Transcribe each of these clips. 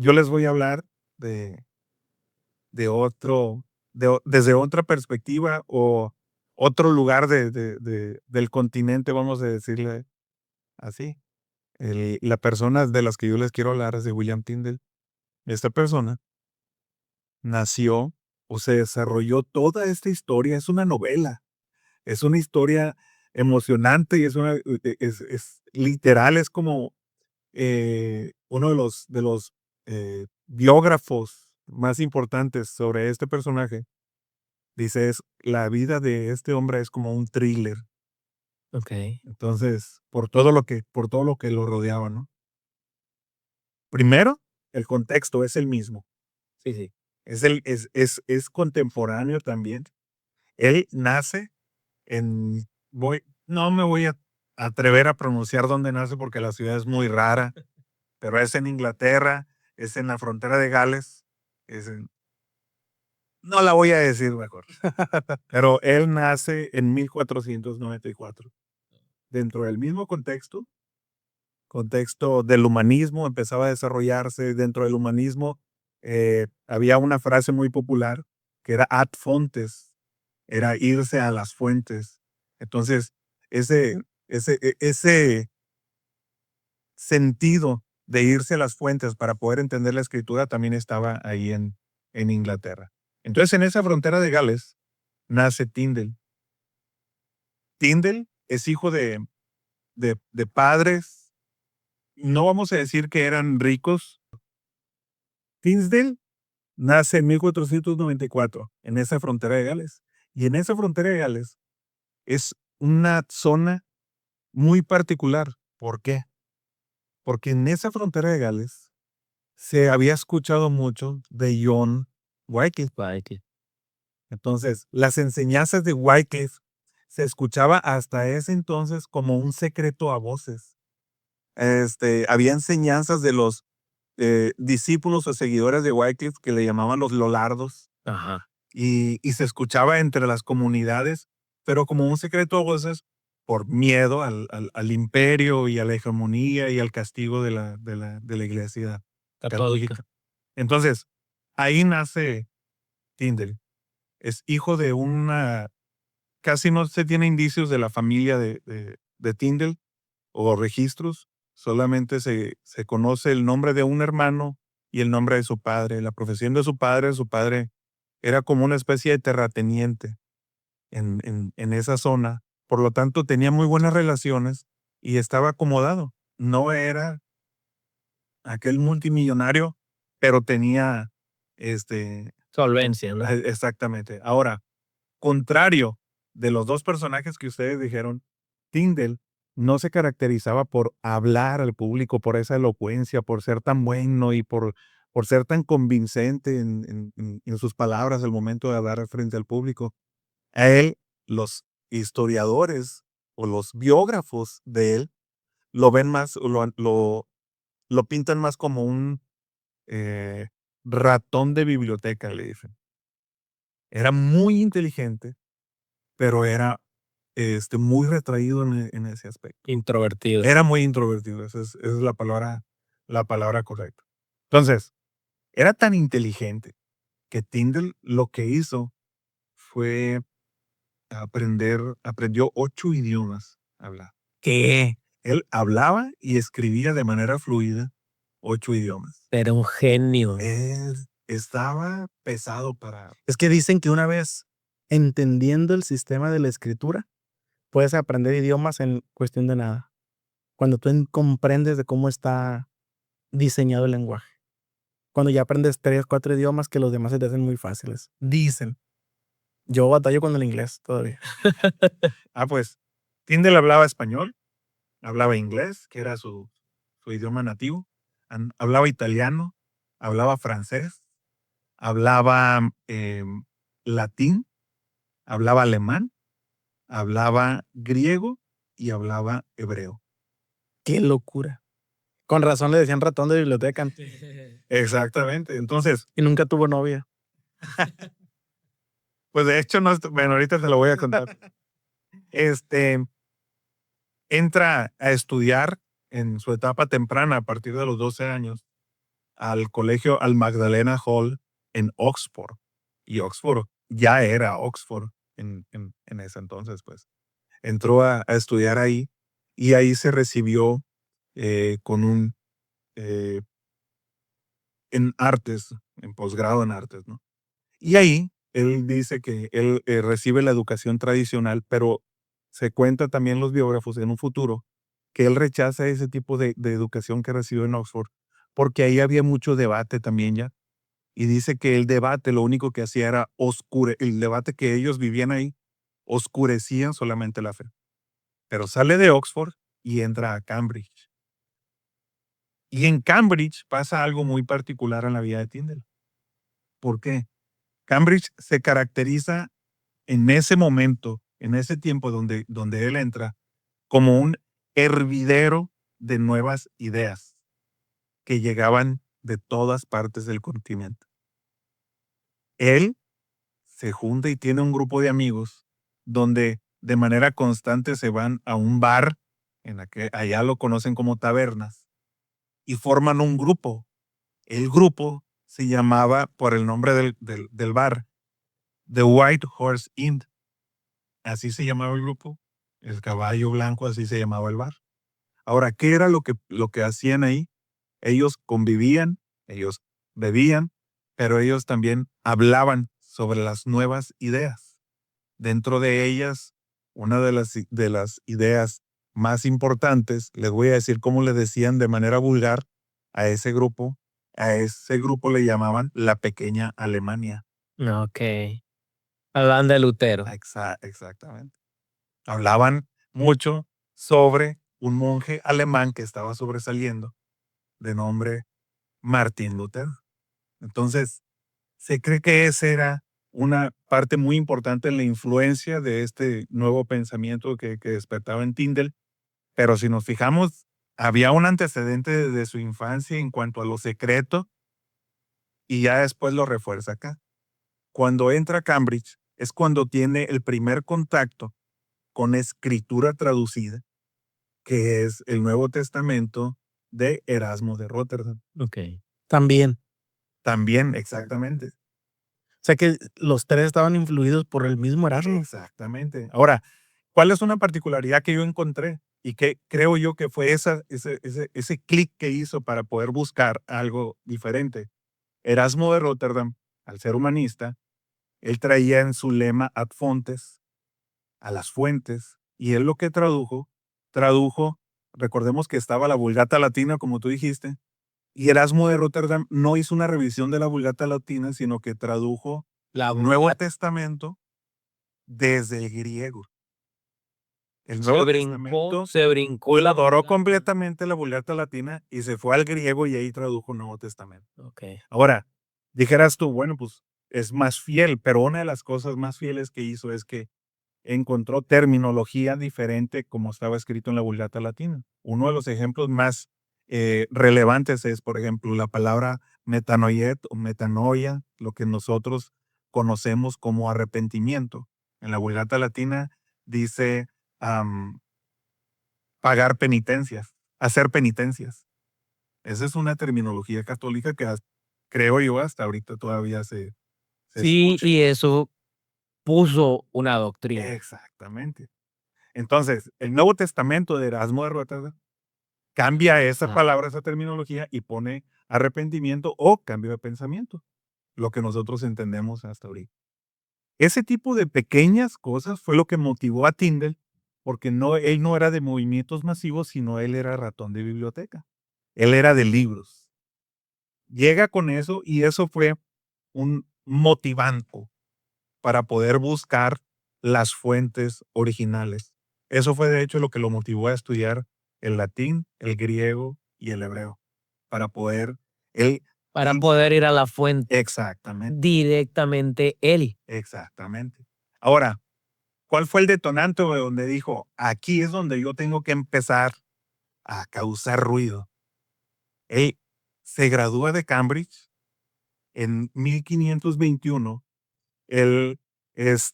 yo les voy a hablar de, de otro, desde otra perspectiva o otro lugar del continente, vamos a decirle así. La persona de las que yo les quiero hablar es de William Tyndale. Esta persona nació o se desarrolló toda esta historia, es una novela, es una historia emocionante y es literal, es como uno de los biógrafos más importantes sobre este personaje. Dice, la vida de este hombre es como un thriller. Okey. Entonces, por todo lo que lo rodeaba, ¿no? Primero, el contexto es el mismo. Sí, sí. Es contemporáneo también. Él nace no me voy a atrever a pronunciar dónde nace porque la ciudad es muy rara, pero es en Inglaterra, es en la frontera de Gales, no la voy a decir mejor, pero él nace en 1494. Dentro del mismo contexto del humanismo, empezaba a desarrollarse dentro del humanismo. Había una frase muy popular que era ad fontes, era irse a las fuentes. Entonces, ese sentido de irse a las fuentes para poder entender la escritura también estaba ahí en Inglaterra. Entonces, en esa frontera de Gales nace Tyndale. Tyndale es hijo de padres, no vamos a decir que eran ricos. Tyndale nace en 1494 en esa frontera de Gales. Y en esa frontera de Gales es una zona muy particular. ¿Por qué? Porque en esa frontera de Gales se había escuchado mucho de John Wycliffe. Guay. Entonces, las enseñanzas de Wycliffe se escuchaba hasta ese entonces como un secreto a voces. Había enseñanzas de los discípulos o seguidores de Wycliffe que le llamaban los Lollardos Ajá. y se escuchaba entre las comunidades, pero como un secreto a voces por miedo al imperio y a la hegemonía y al castigo de la iglesia Católica. católica. Entonces, ahí nace Tyndale. Es hijo de casi no se tiene indicios de la familia de Tyndale o registros, solamente se conoce el nombre de un hermano y el nombre de su padre. La profesión de su padre era como una especie de terrateniente en esa zona. Por lo tanto, tenía muy buenas relaciones y estaba acomodado. No era aquel multimillonario, pero tenía, Solvencia, ¿no? exactamente. Ahora, contrario de los dos personajes que ustedes dijeron, Tyndale no se caracterizaba por hablar al público, por esa elocuencia, por ser tan bueno y por ser tan convincente en sus palabras al momento de hablar frente al público. A él, los historiadores o los biógrafos de él lo ven más, lo pintan más como un eh, ratón de biblioteca, le dicen. Era muy inteligente, pero era muy retraído en ese aspecto. Introvertido. Era muy introvertido, esa es la palabra correcta. Entonces, era tan inteligente que Tyndall lo que hizo fue aprendió 8 idiomas a hablar. ¿Qué? Él hablaba y escribía de manera fluida 8 idiomas. Era un genio. Estaba pesado para Es que dicen que una vez entendiendo el sistema de la escritura, puedes aprender idiomas en cuestión de nada. Cuando tú comprendes de cómo está diseñado el lenguaje. Cuando ya aprendes 3, 4 idiomas que los demás se te hacen muy fáciles. Dicen. Yo batallo con el inglés todavía. pues, Tyndall hablaba español, hablaba inglés, que era su idioma nativo, hablaba italiano, hablaba francés, hablaba latín, hablaba alemán, hablaba griego y hablaba hebreo. Qué locura. Con razón le decían ratón de biblioteca. Exactamente. Entonces, Y nunca tuvo novia. pues de hecho, no, bueno, ahorita te lo voy a contar. Entra a estudiar en su etapa temprana, a partir de los 12 años, al colegio, al Magdalena Hall en Oxford. Y Oxford ya era Oxford en ese entonces, pues. Entró a estudiar ahí y ahí se recibió con un en artes, en posgrado en artes, ¿no? Y ahí él dice que él recibe la educación tradicional, pero se cuenta también los biógrafos en un futuro que él rechaza ese tipo de educación que recibió en Oxford, porque ahí había mucho debate también ya. Y dice que el debate lo único que hacía era el debate que ellos vivían ahí, oscurecían solamente la fe. Pero sale de Oxford y entra a Cambridge. Y en Cambridge pasa algo muy particular en la vida de Tyndall. ¿Por qué? Cambridge se caracteriza en ese momento, en ese tiempo donde él entra, como un hervidero de nuevas ideas que llegaban de todas partes del continente. Él se junta y tiene un grupo de amigos donde de manera constante se van a un bar, allá lo conocen como tabernas, y forman un grupo. El grupo se llamaba, por el nombre del bar, The White Horse Inn. Así se llamaba el grupo. El caballo blanco, así se llamaba el bar. Ahora, ¿qué era lo que hacían ahí? Ellos convivían, ellos bebían, pero ellos también hablaban sobre las nuevas ideas. Dentro de ellas, una de las ideas más importantes, les voy a decir cómo le decían de manera vulgar a ese grupo. A ese grupo le llamaban la pequeña Alemania. Ok. Hablan de Lutero. Exactamente. Hablaban mucho sobre un monje alemán que estaba sobresaliendo, de nombre Martín Lutero. Entonces, se cree que esa era una parte muy importante en la influencia de este nuevo pensamiento que despertaba en Tyndall. Pero si nos fijamos, había un antecedente de su infancia en cuanto a lo secreto y ya después lo refuerza acá. Cuando entra a Cambridge es cuando tiene el primer contacto con escritura traducida, que es el Nuevo Testamento de Erasmo de Rotterdam. Ok. También. También, exactamente. O sea que los tres estaban influidos por el mismo Erasmo. Exactamente. Ahora, ¿cuál es una particularidad que yo encontré? Y que creo yo que fue ese clic que hizo para poder buscar algo diferente. Erasmo de Rotterdam, al ser humanista, él traía en su lema ad fontes, a las fuentes, y él lo que tradujo, recordemos que estaba la Vulgata Latina, como tú dijiste, y Erasmo de Rotterdam no hizo una revisión de la Vulgata Latina, sino que tradujo el Nuevo Testamento desde el griego. El Nuevo Testamento Se brincó la adoró Vulgata. completamente la Vulgata Latina y se fue al griego y ahí tradujo el Nuevo Testamento. Ok. Ahora, dijeras tú, bueno, pues es más fiel, pero una de las cosas más fieles que hizo es que encontró terminología diferente como estaba escrito en la Vulgata Latina. Uno de los ejemplos más relevantes es, por ejemplo, la palabra metanoiet o metanoia, lo que nosotros conocemos como arrepentimiento. En la Vulgata Latina dice pagar penitencias, hacer penitencias. Esa es una terminología católica que creo yo hasta ahorita todavía se Sí, escucha. y eso puso una doctrina. Exactamente. Entonces, el Nuevo Testamento de Erasmo de Rotterdam cambia esa palabra, esa terminología y pone arrepentimiento o cambio de pensamiento, lo que nosotros entendemos hasta ahorita. Ese tipo de pequeñas cosas fue lo que motivó a Tyndall, porque él no era de movimientos masivos, sino él era ratón de biblioteca. Él era de libros. Llega con eso y eso fue un motivante para poder buscar las fuentes originales. Eso fue de hecho lo que lo motivó a estudiar el latín, el griego y el hebreo, para poder él Para poder ir a la fuente exactamente, directamente él. exactamente. Ahora, ¿cuál fue el detonante de donde dijo, aquí es donde yo tengo que empezar a causar ruido? Él se gradúa de Cambridge en 1521. Él es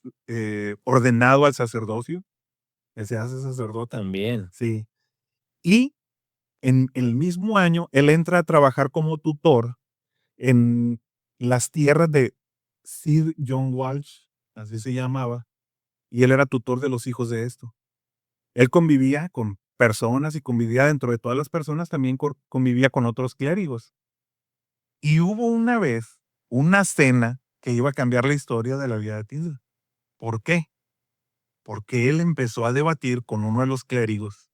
ordenado al sacerdocio. Él se hace sacerdote. También. Sí. Y En el mismo año, él entra a trabajar como tutor en las tierras de Sir John Walsh, así se llamaba, y él era tutor de los hijos de esto. Él convivía con personas y convivía dentro de todas las personas, también convivía con otros clérigos. Y hubo una vez una cena que iba a cambiar la historia de la vida de Tyndale. ¿Por qué? Porque él empezó a debatir con uno de los clérigos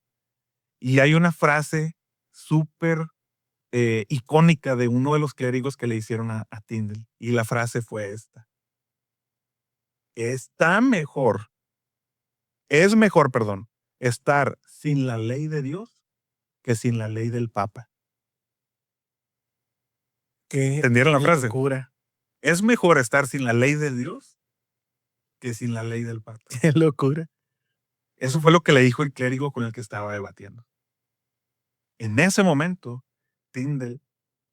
y hay una frase súper icónica de uno de los clérigos que le hicieron a Tyndale, y la frase fue esta: está mejor, es mejor, perdón, estar sin la ley de Dios que sin la ley del Papa. Qué ¿Entendieron la frase? locura. Es mejor estar sin la ley de Dios que sin la ley del Papa. Qué locura. Eso fue lo que le dijo el clérigo con el que estaba debatiendo. En ese momento, Tyndale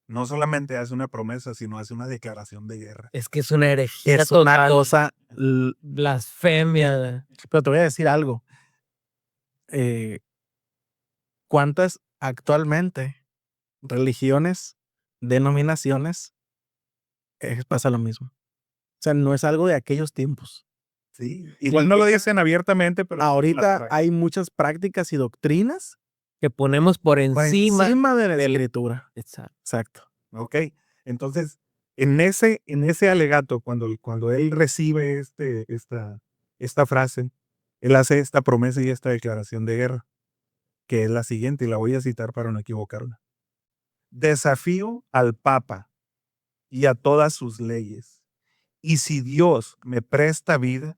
no solamente hace una promesa, sino hace una declaración de guerra. Es que es una herejía Es una total, cosa. blasfemia. Pero te voy a decir algo. ¿Cuántas actualmente religiones, denominaciones, pasa lo mismo? O sea, no es algo de aquellos tiempos. Sí. Igual no lo dicen abiertamente, pero Ahorita hay muchas prácticas y doctrinas Que ponemos por por encima. encima de la del- escritura. Exacto. Exacto. Ok, entonces, en ese alegato, cuando él recibe esta frase, él hace esta promesa y esta declaración de guerra, que es la siguiente, y la voy a citar para no equivocarla. Desafío al Papa y a todas sus leyes, y si Dios me presta vida,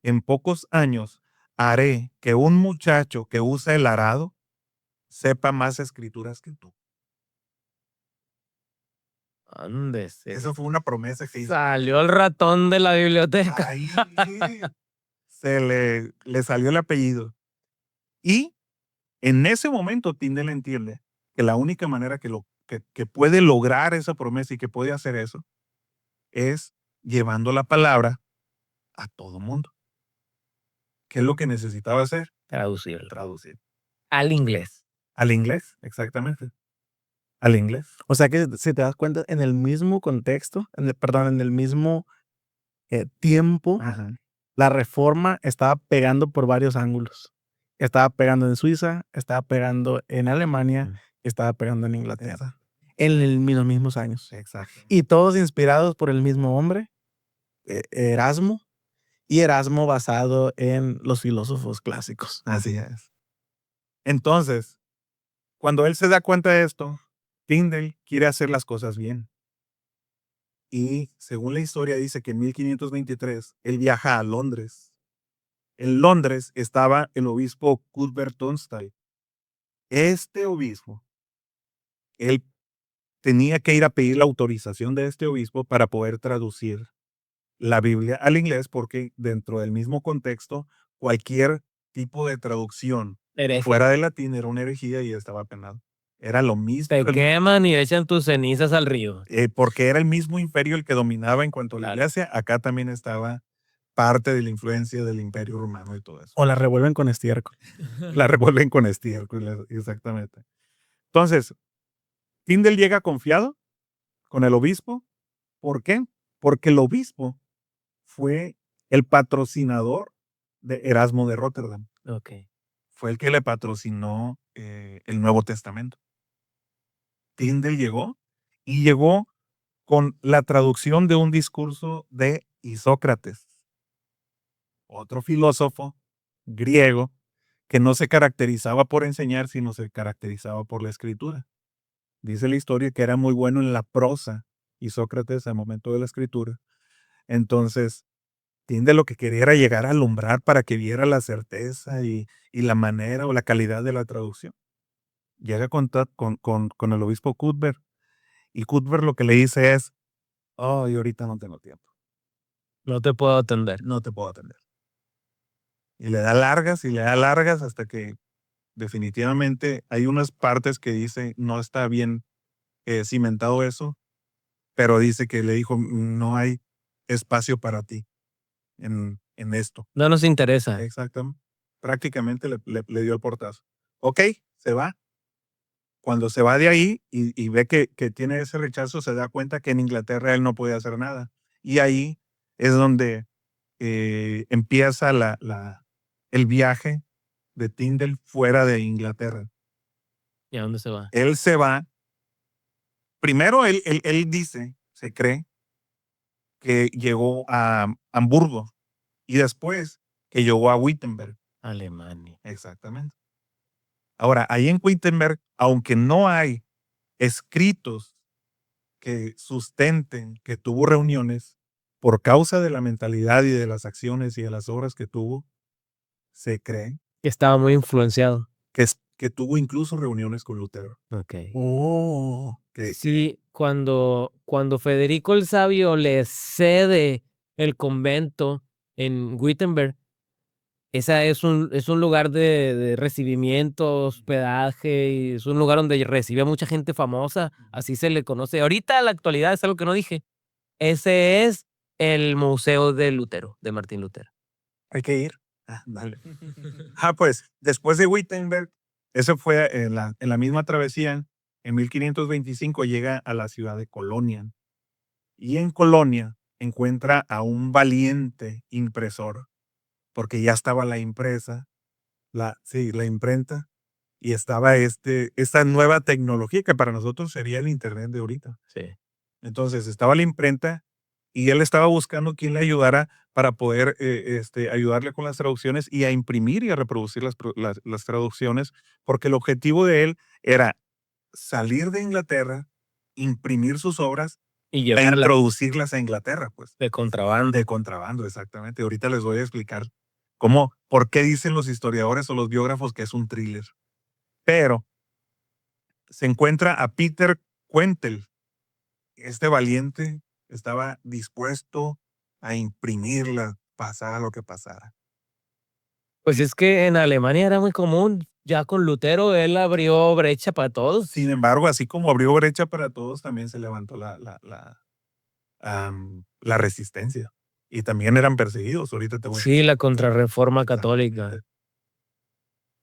en pocos años haré que un muchacho que usa el arado sepa más escrituras que tú. Ándese. Eso fue una promesa que hizo. Salió el ratón de la biblioteca. Ahí le salió el apellido. Y en ese momento Tyndale entiende que la única manera que puede lograr esa promesa y que puede hacer eso es llevando la palabra a todo mundo. ¿Qué es lo que necesitaba hacer? Traducirlo. Traducir. Al inglés. Al inglés, exactamente. Al inglés. O sea que si te das cuenta, en el mismo contexto, en el mismo tiempo, Ajá. la reforma estaba pegando por varios ángulos. Estaba pegando en Suiza, estaba pegando en Alemania, estaba pegando en Inglaterra. En los mismos años. Exacto. Y todos inspirados por el mismo hombre, Erasmo, y Erasmo basado en los filósofos clásicos. Así es. Entonces, cuando él se da cuenta de esto, Tyndale quiere hacer las cosas bien. Y según la historia dice que en 1523 él viaja a Londres. En Londres estaba el obispo Cuthbert Tunstall. Este obispo, él tenía que ir a pedir la autorización de este obispo para poder traducir la Biblia al inglés, porque dentro del mismo contexto, cualquier tipo de traducción Hereje. fuera del latín era una herejía y estaba penado. Era lo mismo. Te queman y echan tus cenizas al río. Porque era el mismo imperio el que dominaba en cuanto a la Claro. iglesia. Acá también estaba parte de la influencia del imperio romano y todo eso. O la revuelven con estiércol. La revuelven con estiércol, exactamente. Entonces, Tyndale llega confiado con el obispo. ¿Por qué? Porque el obispo fue el patrocinador de Erasmo de Rotterdam. Ok. Fue el que le patrocinó el Nuevo Testamento. Tyndale llegó y llegó con la traducción de un discurso de Isócrates, otro filósofo griego que no se caracterizaba por enseñar, sino se caracterizaba por la escritura. Dice la historia que era muy bueno en la prosa, Isócrates, al momento de la escritura. Entonces, Tyndale lo que quería era llegar a alumbrar para que viera la certeza y la manera o la calidad de la traducción. Llega con el obispo Cuthbert, y Cuthbert lo que le dice es: oh, yo ahorita no tengo tiempo. No te puedo atender. No te puedo atender. Y le da largas y le da largas hasta que definitivamente hay unas partes que dice no está bien cimentado eso, pero dice que le dijo: no hay espacio para ti en esto. No nos interesa. Exactamente. Prácticamente le dio el portazo. Ok, se va. cuando se va de ahí y ve que tiene ese rechazo, se da cuenta que en Inglaterra él no puede hacer nada. Y ahí es donde empieza el viaje de Tyndall fuera de Inglaterra. ¿Y a dónde se va? Él se va, primero él dice, se cree, que llegó a Hamburgo y después que llegó a Wittenberg. Alemania. Exactamente. Ahora, ahí en Wittenberg, aunque no hay escritos que sustenten que tuvo reuniones, por causa de la mentalidad y de las acciones y de las obras que tuvo, se cree Que estaba muy influenciado. que tuvo incluso reuniones con Lutero. Ok. Oh. Sí, cuando Federico el Sabio le cede el convento en Wittenberg, esa es un lugar de recibimiento, hospedaje, y es un lugar donde recibe a mucha gente famosa, así se le conoce. Ahorita, en la actualidad, es algo que no dije. Ese es el Museo de Lutero, de Martín Lutero. Hay que ir. Dale. Pues después de Wittenberg, eso fue en la misma travesía. En 1525 llega a la ciudad de Colonia. Y en Colonia encuentra a un valiente impresor, porque ya estaba la impresa, la imprenta, y estaba esta nueva tecnología que para nosotros sería el Internet de ahorita. Sí. Entonces estaba la imprenta y él estaba buscando quien le ayudara para poder ayudarle con las traducciones y a imprimir y a reproducir las traducciones, porque el objetivo de él era salir de Inglaterra, imprimir sus obras Y e llevarla introducirlas a Inglaterra, pues. de contrabando. De contrabando, exactamente. Ahorita les voy a explicar por qué dicen los historiadores o los biógrafos que es un thriller. Pero se encuentra a Peter Quentel. Este valiente estaba dispuesto a imprimirla, pasara lo que pasara. Pues es que en Alemania era muy común. Ya con Lutero él abrió brecha para todos. Sin embargo, así como abrió brecha para todos, también se levantó la resistencia. Y también eran perseguidos. Ahorita te voy a Sí, la contrarreforma Exactamente. católica.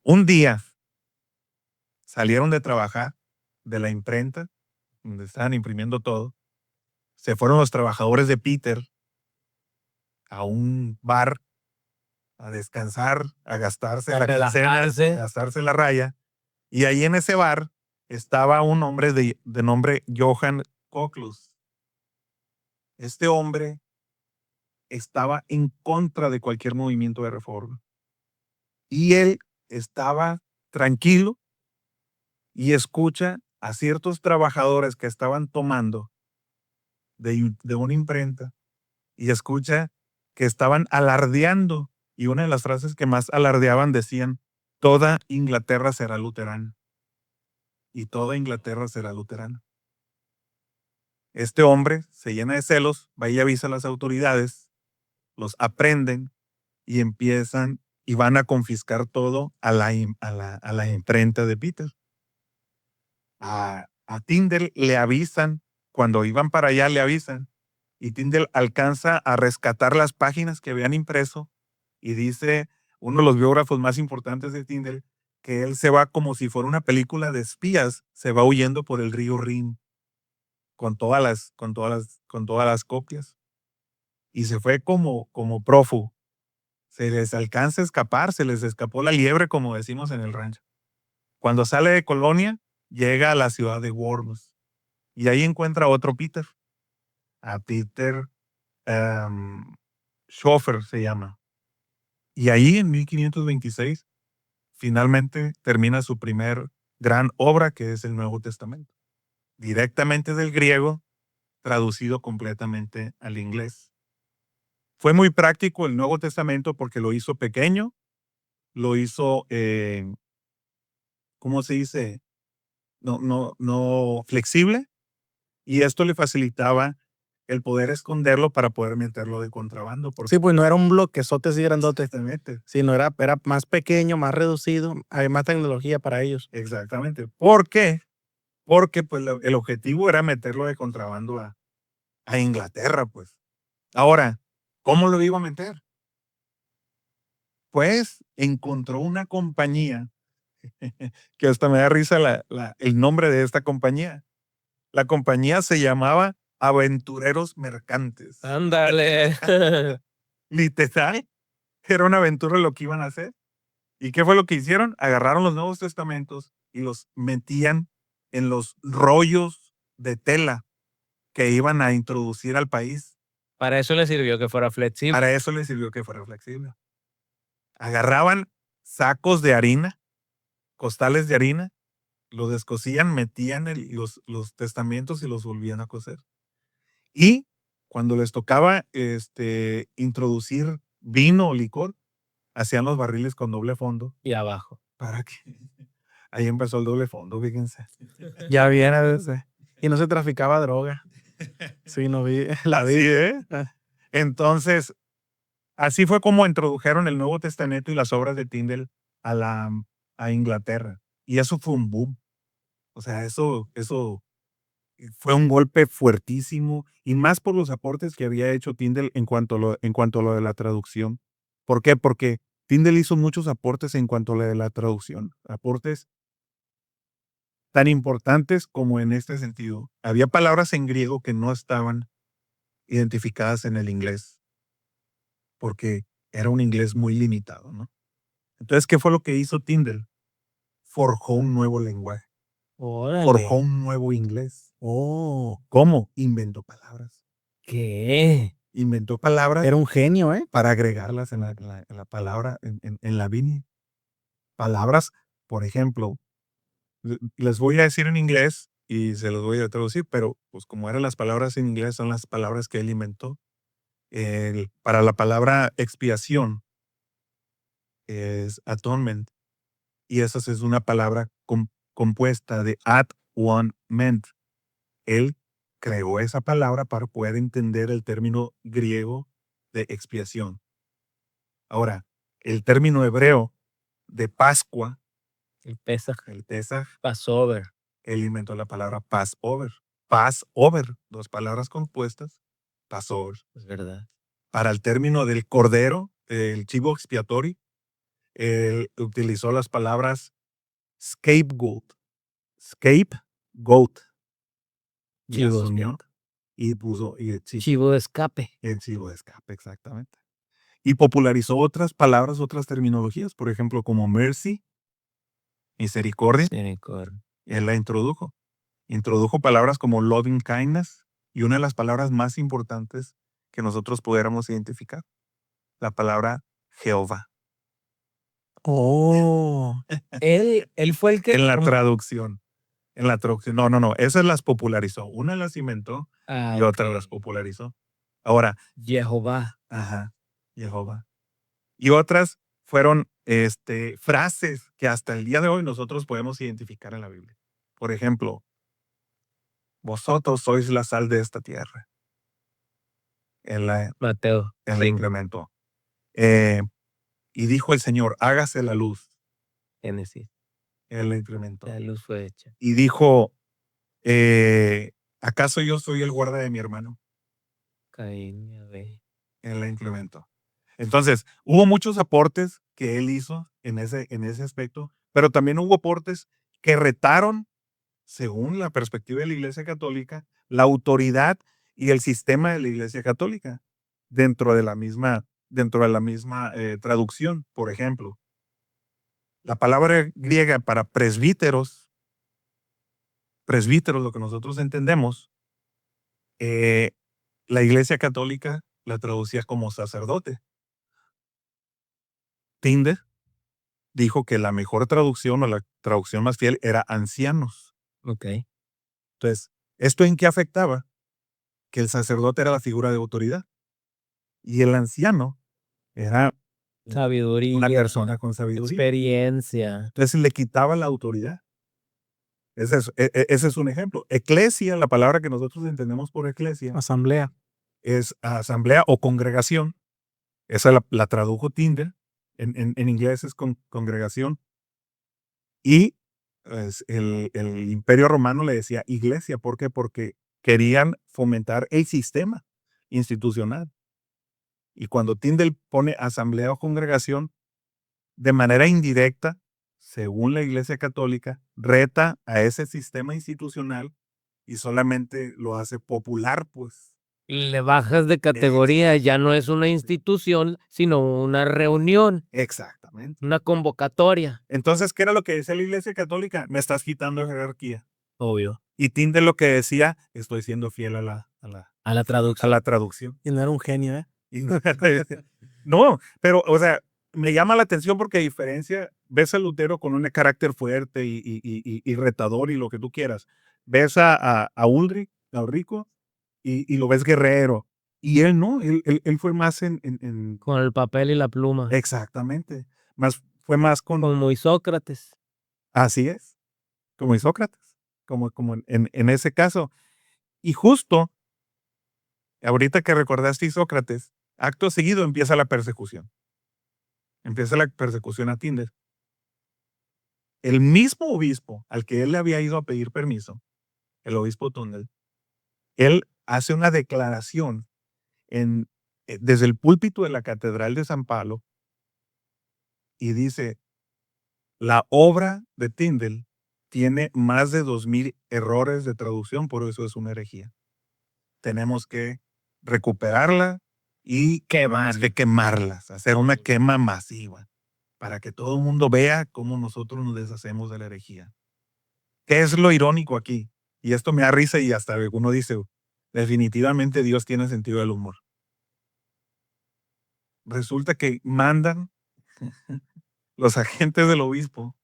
Un día salieron de trabajar de la imprenta, donde estaban imprimiendo todo. Se fueron los trabajadores de Peter a un bar a descansar, a gastarse A la quincena, relajarse. a gastarse la raya. Y ahí en ese bar estaba un hombre de nombre Johann Koklus. Este hombre estaba en contra de cualquier movimiento de reforma. Y él estaba tranquilo y escucha a ciertos trabajadores que estaban tomando de una imprenta y escucha que estaban alardeando. Y una de las frases que más alardeaban decían: toda Inglaterra será luterana. Y toda Inglaterra será luterana. Este hombre se llena de celos, va y avisa a las autoridades, los aprenden y empiezan y van a confiscar todo a la imprenta de Peter. A Tyndall le avisan, cuando iban para allá le avisan, y Tyndall alcanza a rescatar las páginas que habían impreso y dice uno de los biógrafos más importantes de Tyndall que él se va como si fuera una película de espías, se va huyendo por el río Rin con todas las copias y se fue como prófugo. Se les alcanza a escapar, se les escapó la liebre, como decimos en el rancho. Cuando sale de Colonia, llega a la ciudad de Worms y ahí encuentra a otro Peter, a Peter Schoeffer se llama. Y ahí en 1526 finalmente termina su primer gran obra, que es el Nuevo Testamento, directamente del griego, traducido completamente al inglés. Fue muy práctico el Nuevo Testamento porque lo hizo pequeño, lo hizo, ¿cómo se dice? No flexible, y esto le facilitaba el poder esconderlo para poder meterlo de contrabando. Sí, pues no era un bloquezote así grandote, Exactamente. sino era más pequeño, más reducido, había más tecnología para ellos. Exactamente. ¿Por qué? Porque pues, el objetivo era meterlo de contrabando a Inglaterra, pues. Ahora, ¿cómo lo iba a meter? Pues encontró una compañía que hasta me da risa el nombre de esta compañía. La compañía se llamaba Aventureros Mercantes. Ándale. Literal, era una aventura lo que iban a hacer. ¿Y qué fue lo que hicieron? Agarraron los Nuevos Testamentos y los metían en los rollos de tela que iban a introducir al país. Para eso le sirvió que fuera flexible. Para eso les sirvió que fuera flexible. Agarraban sacos de harina, costales de harina, los descosían, metían los testamentos y los volvían a coser. Y cuando les tocaba introducir vino o licor, hacían los barriles con doble fondo. Y abajo. ¿Para qué? Ahí empezó el doble fondo, fíjense. Ya viene desde. Y no se traficaba droga. Sí, no vi. La vi. Así, ¿eh? Entonces, así fue como introdujeron el Nuevo Testamento y las obras de Tyndale a Inglaterra. Y eso fue un boom. O sea, eso fue un golpe fuertísimo y más por los aportes que había hecho Tyndale en cuanto a lo de la traducción. ¿Por qué? Porque Tyndale hizo muchos aportes en cuanto a lo de la traducción. Aportes tan importantes como en este sentido. Había palabras en griego que no estaban identificadas en el inglés porque era un inglés muy limitado, ¿no? Entonces, ¿qué fue lo que hizo Tyndale? Forjó un nuevo lenguaje. Órale. Forjó un nuevo inglés. Oh, ¿Cómo? Inventó palabras. ¿Qué? Inventó palabras era un genio, ¿eh? para agregarlas en la palabra, en la Biblia. Palabras, por ejemplo, les voy a decir en inglés y se los voy a traducir, pero pues como eran las palabras en inglés, son las palabras que él inventó. Para la palabra expiación es atonement, y esa es una palabra compuesta de at, one, ment. Él creó esa palabra para poder entender el término griego de expiación. Ahora, el término hebreo de Pascua, El Pesaj. el Pesaj, Passover. él inventó la palabra Passover. Passover, dos palabras compuestas, Passover. Es verdad. Para el término del cordero, el chivo expiatorio, él utilizó las palabras scapegoat. Scapegoat. Y las Chivo unió y puso Chivo de escape. el chivo de escape, exactamente. Y popularizó otras palabras, otras terminologías, por ejemplo, como mercy, misericordia. Misericordia. Él la introdujo. Introdujo palabras como loving kindness y una de las palabras más importantes que nosotros pudiéramos identificar, la palabra Jehová. Oh, Él fue el que. En la traducción. En la traducción. No. Esas las popularizó. Una las inventó y otra las popularizó. Ahora, Jehová. ajá, Jehová. Y otras fueron frases que hasta el día de hoy nosotros podemos identificar en la Biblia. Por ejemplo, vosotros sois la sal de esta tierra. Mateo. Él la implementó. Y dijo el Señor, hágase la luz. Génesis. Él la implementó. La luz fue hecha. Y dijo, ¿acaso yo soy el guarda de mi hermano? Caín y Abel. Él la implementó. Entonces, hubo muchos aportes que él hizo en ese aspecto, pero también hubo aportes que retaron, según la perspectiva de la Iglesia Católica, la autoridad y el sistema de la Iglesia Católica dentro de la misma traducción. Por ejemplo, la palabra griega para presbíteros, lo que nosotros entendemos, la Iglesia Católica la traducía como sacerdote. Tyndale dijo que la mejor traducción o la traducción más fiel era ancianos. Ok. Entonces, ¿esto en qué afectaba? Que el sacerdote era la figura de autoridad y el anciano era Sabiduría. una persona con sabiduría. Experiencia. Entonces le quitaba la autoridad. Ese es un ejemplo. Eclesia, la palabra que nosotros entendemos por eclesia, asamblea. es asamblea o congregación. Esa la tradujo Tyndale. En inglés es congregación. Y el Imperio Romano le decía iglesia. ¿Por qué? Porque querían fomentar el sistema institucional. Y cuando Tyndale pone asamblea o congregación, de manera indirecta según la Iglesia Católica, reta a ese sistema institucional y solamente lo hace popular, pues. Le bajas de categoría, ya no es una institución, sino una reunión, Exactamente. una convocatoria. Entonces, ¿qué era lo que decía la Iglesia Católica? Me estás quitando jerarquía. Obvio. Y Tyndale lo que decía, estoy siendo fiel a A la traducción. la traducción. Y no era un genio, ¿eh? Y no, pero, o sea, me llama la atención porque a diferencia, ves a Lutero con un carácter fuerte y retador y lo que tú quieras. Ves a Ulrich, a Ulrico, y lo ves guerrero. Y él no, él fue más en Con el papel y la pluma. exactamente, fue más Como Isócrates. así es, como Isócrates, como en ese caso. Y justo, ahorita que recordaste Isócrates, acto seguido empieza la persecución. Empieza la persecución a Tyndale. El mismo obispo al que él le había ido a pedir permiso, el obispo Tyndale, él hace una declaración desde el púlpito de la Catedral de San Pablo y dice, la obra de Tyndale tiene más de 2000 errores de traducción, por eso es una herejía. Tenemos que recuperarla y quemarlas, hacer una quema masiva para que todo el mundo vea cómo nosotros nos deshacemos de la herejía. ¿Qué es lo irónico aquí? Y esto me da risa y hasta uno dice, definitivamente Dios tiene sentido del humor. Resulta que mandan los agentes del obispo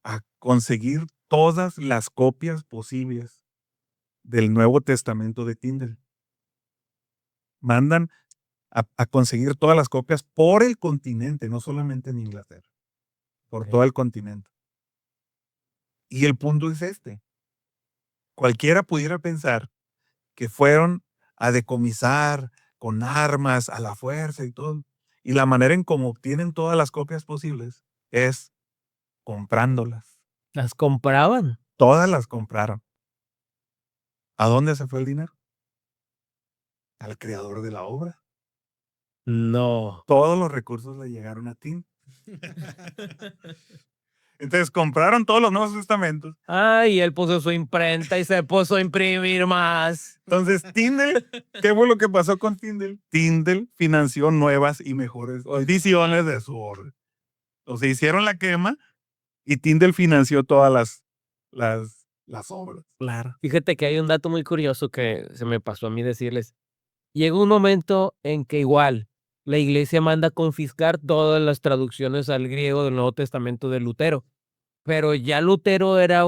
a conseguir todas las copias posibles del Nuevo Testamento de Tyndale. Mandan a conseguir todas las copias por el continente, no solamente en Inglaterra, por todo el continente. Y el punto es este. Cualquiera pudiera pensar que fueron a decomisar con armas a la fuerza y todo. Y la manera en cómo obtienen todas las copias posibles es comprándolas. ¿Las compraban? Todas las compraron. ¿A dónde se fue el dinero? Al creador de la obra. No. Todos los recursos le llegaron a Tyndale. Entonces compraron todos los Nuevos Testamentos. Ay, él puso su imprenta y se puso a imprimir más. Entonces, Tyndale, ¿qué fue lo que pasó con Tyndale? Tyndale financió nuevas y mejores ediciones de su orden. Entonces hicieron la quema y Tyndale financió todas las obras. Claro. Fíjate que hay un dato muy curioso que se me pasó a mí decirles. Llega un momento en que igual la iglesia manda confiscar todas las traducciones al griego del Nuevo Testamento de Lutero, pero ya Lutero era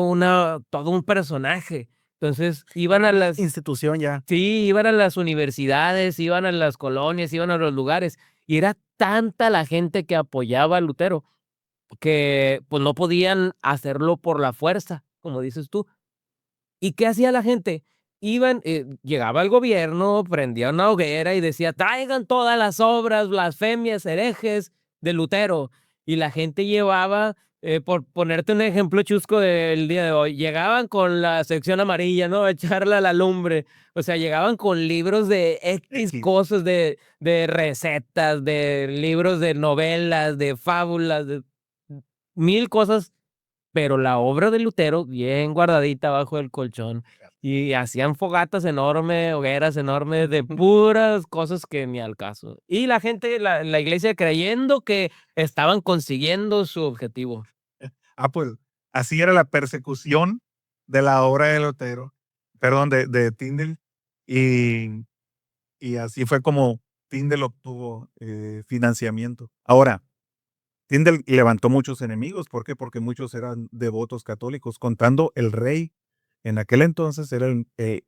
todo un personaje. Entonces iban a las Institución ya. Sí, iban a las universidades, iban a las colonias, iban a los lugares, y era tanta la gente que apoyaba a Lutero, que, pues, no podían hacerlo por la fuerza, como dices tú. ¿Y qué hacía la gente? Iban, llegaba el gobierno, prendía una hoguera y decía: "Traigan todas las obras blasfemias, herejes de Lutero". Y la gente llevaba, por ponerte un ejemplo chusco del día de hoy, llegaban con la sección amarilla, ¿no? A echarle a la lumbre. O sea, llegaban con libros de X X. cosas, de recetas, de libros de novelas, de fábulas, de 1000 cosas, pero la obra de Lutero bien guardadita abajo del colchón. Y hacían fogatas enormes, hogueras enormes de puras cosas que ni al caso. Y la gente, la iglesia creyendo que estaban consiguiendo su objetivo. Pues así era la persecución de la obra de Lutero, perdón, de Tyndale. Y así fue como Tyndale obtuvo financiamiento. Ahora, Tyndale levantó muchos enemigos. ¿Por qué? Porque muchos eran devotos católicos, contando el rey. En aquel entonces era el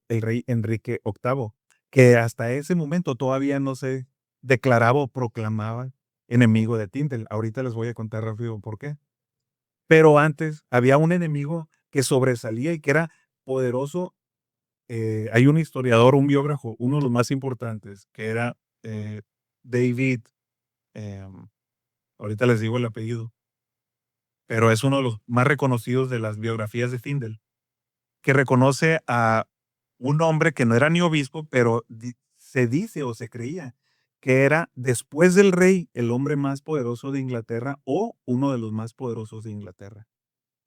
rey Enrique VIII, que hasta ese momento todavía no se declaraba o proclamaba enemigo de Tyndale. Ahorita les voy a contar rápido por qué. Pero antes había un enemigo que sobresalía y que era poderoso. Hay un historiador, un biógrafo, uno de los más importantes, que era David, em, ahorita les digo el apellido, pero es uno de los más reconocidos de las biografías de Tyndale, que reconoce a un hombre que no era ni obispo, pero se dice o se creía que era, después del rey, el hombre más poderoso de Inglaterra o uno de los más poderosos de Inglaterra.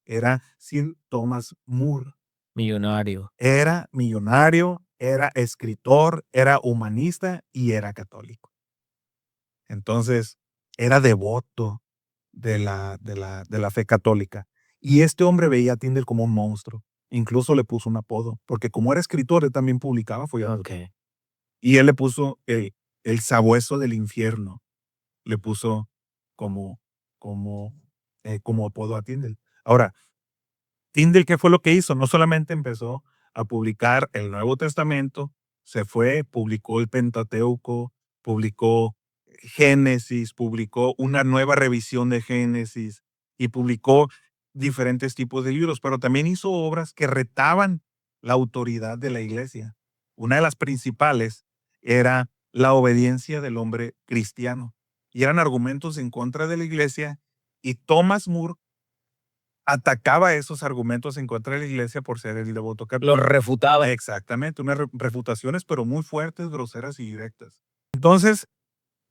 Era Sir Thomas More. Millonario. Era millonario, era escritor, era humanista y era católico. Entonces, era devoto de la fe católica. Y este hombre veía a Tyndale como un monstruo. Incluso le puso un apodo, porque como era escritor, él también publicaba folletos. Ok. Y él le puso el sabueso del infierno. Le puso como, como apodo a Tyndale. Ahora, Tyndale, ¿qué fue lo que hizo? No solamente empezó a publicar el Nuevo Testamento, se fue, publicó el Pentateuco, publicó Génesis, publicó una nueva revisión de Génesis y publicó diferentes tipos de libros, pero también hizo obras que retaban la autoridad de la iglesia. Una de las principales era la obediencia del hombre cristiano. Y eran argumentos en contra de la iglesia, y Thomas More atacaba esos argumentos en contra de la iglesia por ser el devoto Lo católico. refutaba. Exactamente, unas refutaciones, pero muy fuertes, groseras y directas. Entonces,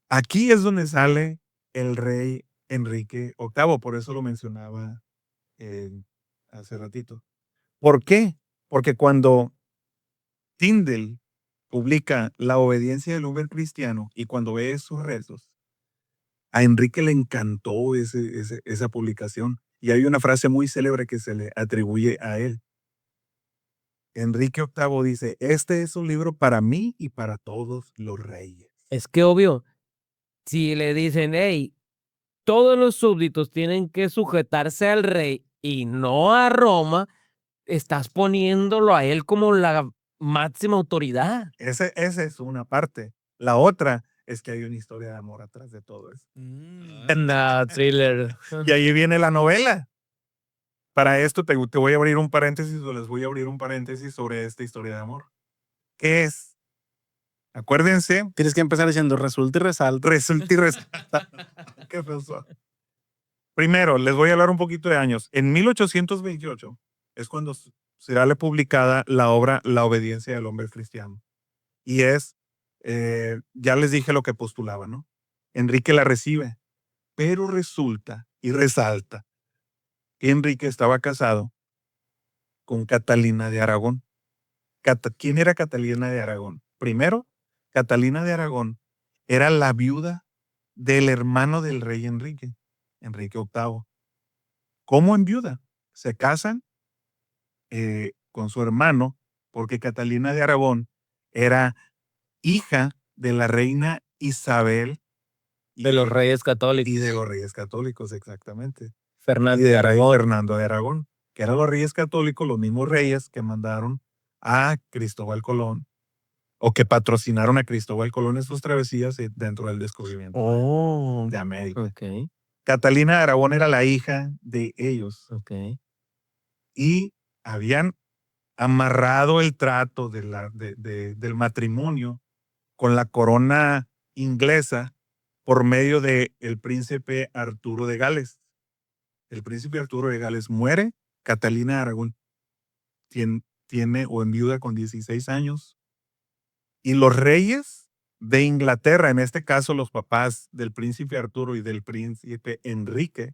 aquí es donde sale el rey Enrique VIII, por eso lo mencionaba hace ratito. ¿Por qué? Porque cuando Tyndale publica La obediencia del hombre cristiano y cuando ve sus rezos, a Enrique le encantó esa publicación. Y hay una frase muy célebre que se le atribuye a él. Enrique VIII dice, este es un libro para mí y para todos los reyes. Es que obvio, si le dicen, hey, todos los súbditos tienen que sujetarse al rey y no a Roma, estás poniéndolo a él como la máxima autoridad. Esa es una parte. La otra es que hay una historia de amor atrás de todo eso. No, thriller. Y ahí viene la novela. Para esto te voy a abrir un paréntesis o les voy a abrir un paréntesis sobre esta historia de amor. ¿Qué es? Acuérdense, Tienes que empezar diciendo resulta y resalta. resulta y resalta. ¿Qué pasó? Primero, les voy a hablar un poquito de años. En 1828 es cuando será publicada la obra La obediencia del hombre cristiano. Y es, ya les dije lo que postulaba, ¿no? Enrique la recibe, pero resulta y resalta que Enrique estaba casado con Catalina de Aragón. ¿Quién era Catalina de Aragón? Primero, Catalina de Aragón era la viuda del hermano del rey Enrique, Enrique VIII. ¿Cómo enviuda? Se casan con su hermano porque Catalina de Aragón era hija de la reina Isabel De los reyes católicos. y de los reyes católicos, exactamente. Fernando Y de del rey Aragón. Fernando de Aragón, que eran los reyes católicos, los mismos reyes que mandaron a Cristóbal Colón o que patrocinaron a Cristóbal Colón en sus travesías dentro del descubrimiento Oh, de América. Ok, Catalina de Aragón era la hija de ellos ok. y habían amarrado el trato del matrimonio con la corona inglesa por medio del príncipe Arturo de Gales. El príncipe Arturo de Gales muere, Catalina de Aragón tiene o enviuda con 16 años, y los reyes de Inglaterra, en este caso los papás del príncipe Arturo y del príncipe Enrique,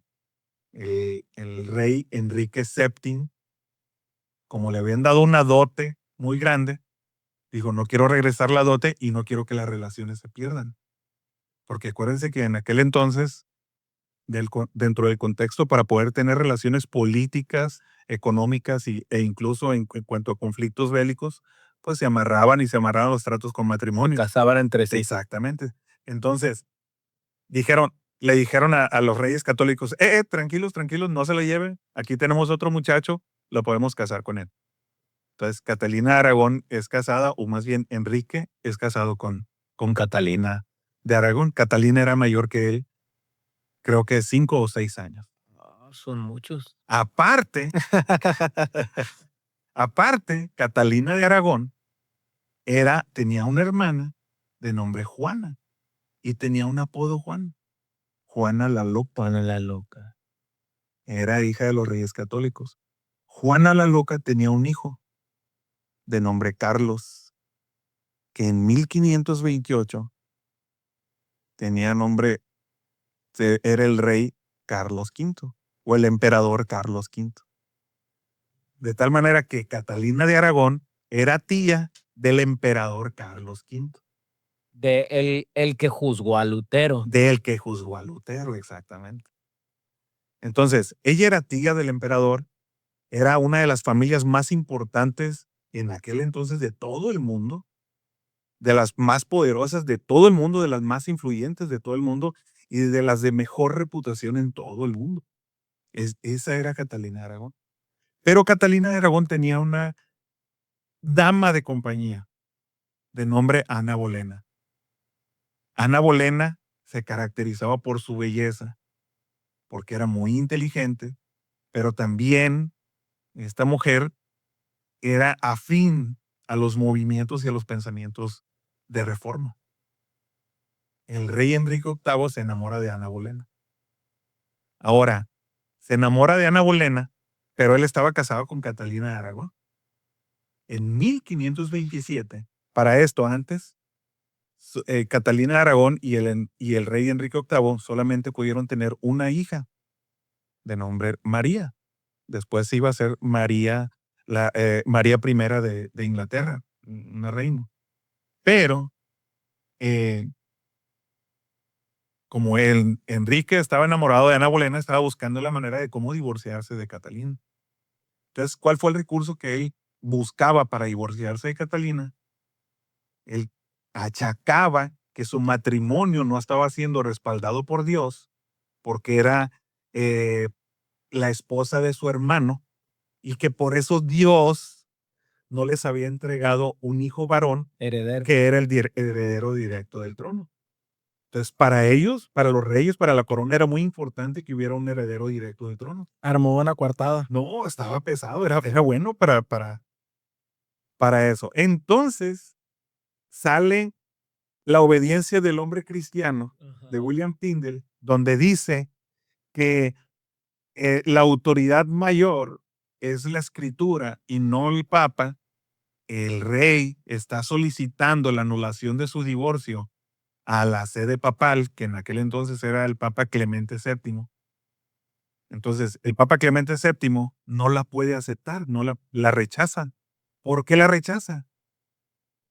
el rey Enrique VII, como le habían dado una dote muy grande, dijo, no quiero regresar la dote y no quiero que las relaciones se pierdan. Porque acuérdense que en aquel entonces, dentro del contexto, para poder tener relaciones políticas, económicas e incluso en cuanto a conflictos bélicos, pues se amarraban los tratos con matrimonio. Casaban entre sí. Exactamente. Entonces, le dijeron a los reyes católicos, tranquilos, no se lo lleven, aquí tenemos otro muchacho, lo podemos casar con él. Entonces, Catalina de Aragón es casada, o más bien Enrique es casado con Catalina de Aragón. Catalina era mayor que él, creo que 5 o 6 años. Son muchos. Aparte, Catalina de Aragón tenía una hermana de nombre Juana y tenía un apodo Juana la Loca. Juana la loca. Era hija de los reyes católicos. Juana la Loca tenía un hijo de nombre Carlos, que en 1528 tenía nombre, era el rey Carlos V o el emperador Carlos V. De tal manera que Catalina de Aragón era tía del emperador Carlos V, El que juzgó a Lutero. del que juzgó a Lutero, exactamente. Entonces, ella era tía del emperador, era una de las familias más importantes en aquel entonces de todo el mundo, de las más poderosas de todo el mundo, de las más influyentes de todo el mundo y de las de mejor reputación en todo el mundo. Esa era Catalina de Aragón. Pero Catalina de Aragón tenía una dama de compañía de nombre Ana Bolena. Ana Bolena se caracterizaba por su belleza, porque era muy inteligente, pero también esta mujer era afín a los movimientos y a los pensamientos de reforma. El rey Enrique VIII se enamora de Ana Bolena. Ahora, se enamora de Ana Bolena, pero él estaba casado con Catalina de Aragón. En 1527, para esto antes, Catalina de Aragón y el rey Enrique VIII solamente pudieron tener una hija de nombre María. Después iba a ser María, María I de Inglaterra, una reina. Pero como Enrique estaba enamorado de Ana Bolena, estaba buscando la manera de cómo divorciarse de Catalina. Entonces, ¿cuál fue el recurso que él buscaba para divorciarse de Catalina? Él achacaba que su matrimonio no estaba siendo respaldado por Dios porque era la esposa de su hermano y que por eso Dios no les había entregado un hijo varón Heredero. que era el heredero directo del trono. Entonces, para ellos, para los reyes, para la corona, era muy importante que hubiera un heredero directo del trono. Armó una coartada. No, estaba pesado, era bueno para eso. Entonces, sale La obediencia del hombre cristiano de William Tyndale, donde dice que la autoridad mayor es la escritura y no el papa. El rey está solicitando la anulación de su divorcio a la sede papal, que en aquel entonces era el Papa Clemente VII. Entonces, el Papa Clemente VII no la puede aceptar, no la rechaza. ¿Por qué la rechaza?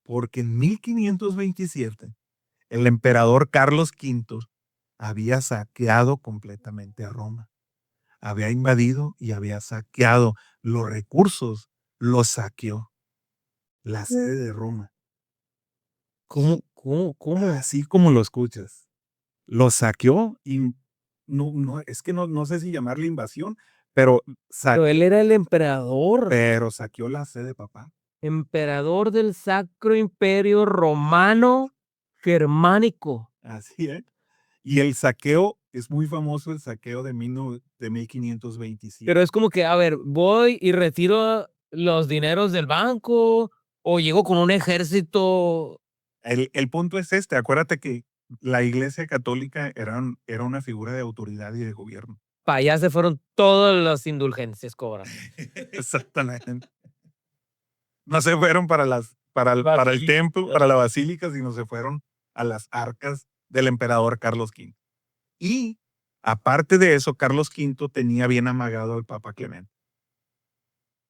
Porque en 1527 el emperador Carlos V había saqueado completamente a Roma. Había invadido y había saqueado los recursos, los saqueó. La sede de Roma. ¿Cómo? Así como lo escuchas. Lo saqueó y no, es que no sé si llamarle invasión, pero, Pero él era el emperador. pero saqueó la sede papal. Emperador del Sacro Imperio Romano Germánico. Así es. Y el saqueo, es muy famoso el saqueo de 1527. Pero es como que, a ver, voy y retiro los dineros del banco o llego con un ejército. El punto es este, acuérdate que la Iglesia Católica era una figura de autoridad y de gobierno. Para allá se fueron todas las indulgencias cobradas. Exactamente. No se fueron para el templo, para la basílica, sino se fueron a las arcas del emperador Carlos V. Y aparte de eso, Carlos V tenía bien amagado al Papa Clemente.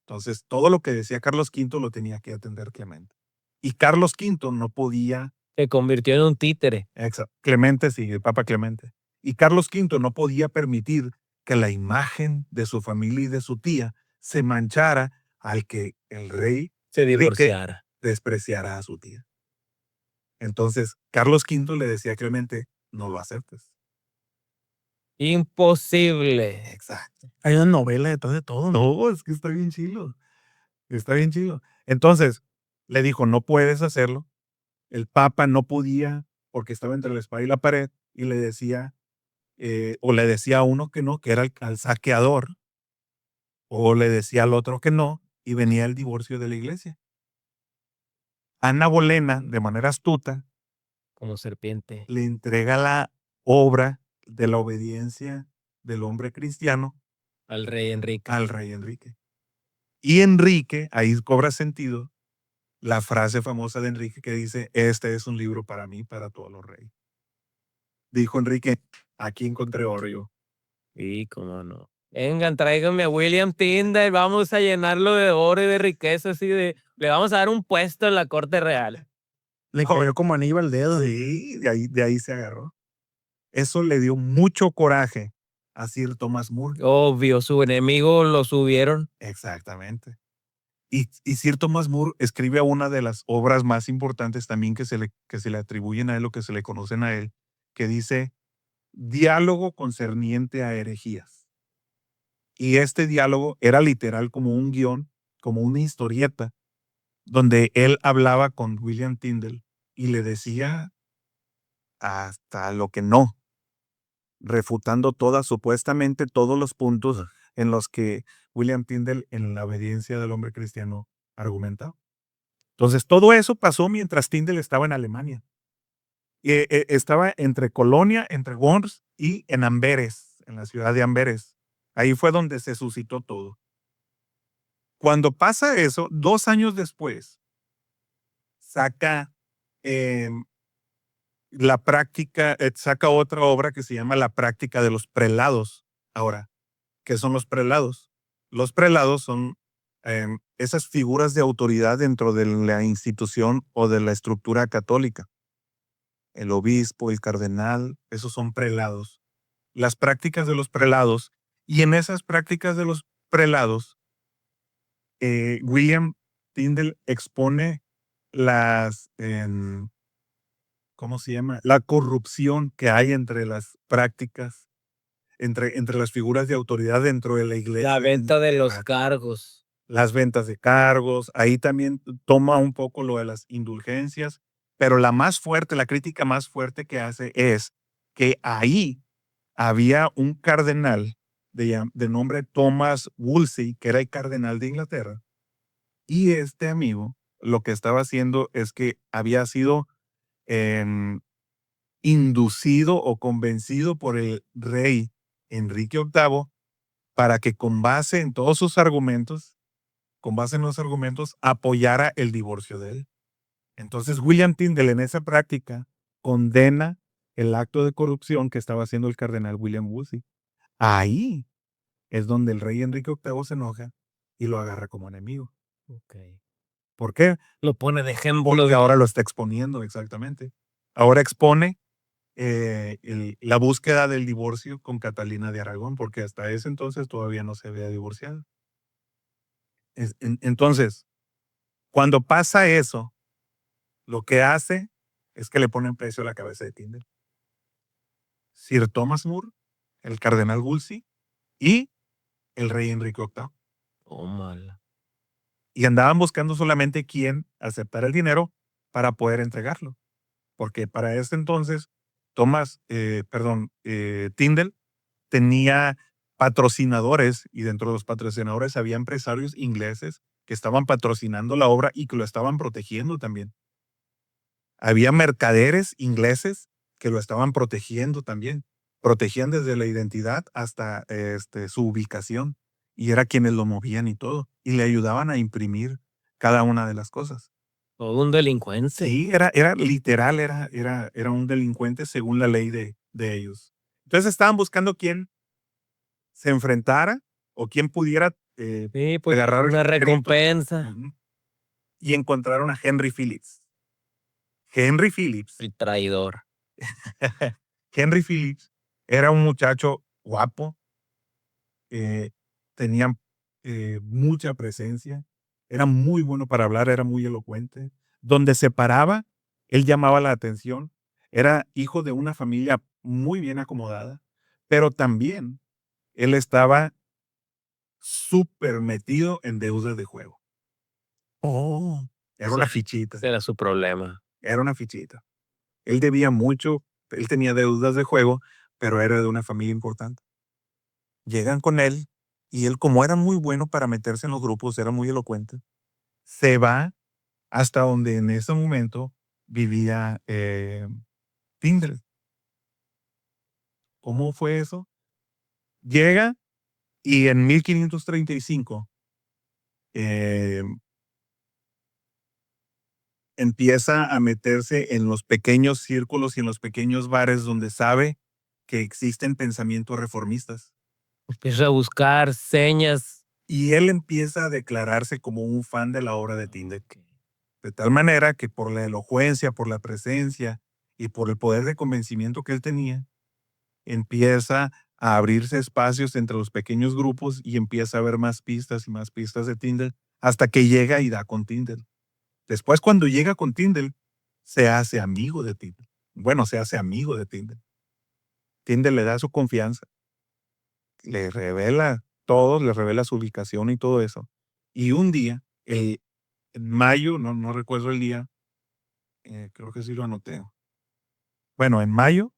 Entonces, todo lo que decía Carlos V lo tenía que atender Clemente. Y Carlos V no podía. Se convirtió en un títere. Exacto. Clemente, sí, el Papa Clemente. Y Carlos V no podía permitir que la imagen de su familia y de su tía se manchara al que el rey Se Enrique divorciara. despreciara a su tía. Entonces, Carlos V le decía a Clemente, no lo aceptes. Imposible. Exacto. Hay una novela detrás de todo, ¿no? No, es que está bien chilo. Está bien chilo. Entonces, le dijo, no puedes hacerlo. El Papa no podía porque estaba entre la espada y la pared y le decía, o le decía a uno que no, que era al saqueador, o le decía al otro que no, y venía el divorcio de la iglesia. Ana Bolena, de manera astuta, Como serpiente. le entrega la obra de la obediencia del hombre cristiano Al rey Enrique. al rey Enrique. Y Enrique, ahí cobra sentido la frase famosa de Enrique que dice, este es un libro para mí, para todos los reyes. dijo Enrique, aquí encontré oro yo. Y cómo no. Vengan, tráiganme a William Tyndale, vamos a llenarlo de oro y de riqueza, así le vamos a dar un puesto en la corte real. Le cayó como anillo al dedo. Sí, de ahí se agarró. Eso le dio mucho coraje a Sir Thomas More. Obvio, su enemigo lo subieron. Exactamente. Y Sir Thomas More escribe una de las obras más importantes también que se le atribuyen a él o que se le conocen a él, que dice Diálogo concerniente a herejías. Y este diálogo era literal como un guión, como una historieta, donde él hablaba con William Tyndale y le decía hasta lo que no, refutando supuestamente todos los puntos en los que William Tyndale en la obediencia del hombre cristiano argumentaba. Entonces, todo eso pasó mientras Tyndale estaba en Alemania. Estaba entre Colonia, entre Worms y en Amberes, en la ciudad de Amberes. Ahí fue donde se suscitó todo. Cuando pasa eso, 2 años después, saca la práctica, saca otra obra que se llama La práctica de los prelados. Ahora, ¿qué son los prelados? Los prelados son esas figuras de autoridad dentro de la institución o de la estructura católica. El obispo, el cardenal, esos son prelados. Las prácticas de los prelados, y en esas prácticas de los prelados, William Tyndale expone ¿cómo se llama? La corrupción que hay entre las prácticas, entre las figuras de autoridad dentro de la iglesia. La venta de los cargos. Las ventas de cargos, ahí también toma un poco lo de las indulgencias, pero la más fuerte, la crítica más fuerte que hace es que ahí había un cardenal de nombre Thomas Wolsey, que era el cardenal de Inglaterra, y este amigo lo que estaba haciendo es que había sido inducido o convencido por el rey Enrique VIII para que con base en todos sus argumentos, con base en los argumentos, apoyara el divorcio de él. Entonces William Tyndale en esa práctica condena el acto de corrupción que estaba haciendo el cardenal William Wolsey. Ahí es donde el rey Enrique VIII se enoja y lo agarra como enemigo. Okay. ¿Por qué? Lo pone de ejemplo. Porque ahora lo está exponiendo, exactamente. Ahora expone la búsqueda del divorcio con Catalina de Aragón, porque hasta ese entonces todavía no se había divorciado. Entonces, cuando pasa eso, lo que hace es que le ponen precio a la cabeza de Tyndale. Sir Thomas More, el cardenal Wolsey y el rey Enrique VIII. Oh, mala. Y andaban buscando solamente quién aceptara el dinero para poder entregarlo. Porque para ese entonces, Tyndale tenía patrocinadores y dentro de los patrocinadores había empresarios ingleses que estaban patrocinando la obra y que lo estaban protegiendo también. Había mercaderes ingleses que lo estaban protegiendo también. Protegían desde la identidad hasta su ubicación y era quienes lo movían y todo y le ayudaban a imprimir cada una de las cosas. Todo un delincuente. Sí, era literal, era un delincuente según la ley de ellos. Entonces estaban buscando quién se enfrentara o quién pudiera Sí, pues agarrar una el crédito. recompensa. Ujú. Y encontraron a Henry Phillips. Henry Phillips. El traidor. Henry Phillips era un muchacho guapo, tenía mucha presencia, era muy bueno para hablar, era muy elocuente. Donde se paraba, él llamaba la atención. Era hijo de una familia muy bien acomodada, pero también él estaba súper metido en deudas de juego. Oh, Era una fichita. Ese era su problema. Era una fichita. Él debía mucho, él tenía deudas de juego, pero era de una familia importante. Llegan con él y él, como era muy bueno para meterse en los grupos, era muy elocuente, se va hasta donde en ese momento vivía Tyndale. ¿Cómo fue eso? Llega y en 1535 empieza a meterse en los pequeños círculos y en los pequeños bares donde sabe que existen pensamientos reformistas. Empieza a buscar señas. Y él empieza a declararse como un fan de la obra de Tyndale. De tal manera que por la elocuencia, por la presencia y por el poder de convencimiento que él tenía, empieza a abrirse espacios entre los pequeños grupos y empieza a ver más pistas y más pistas de Tyndale hasta que llega y da con Tyndale. Después, cuando llega con Tyndale, se hace amigo de Tyndale. Bueno, se hace amigo de Tyndale. Tyndale le da su confianza, le revela todo, le revela su ubicación y todo eso. Y un día, en mayo, no recuerdo el día, creo que sí lo anoté. Bueno, en mayo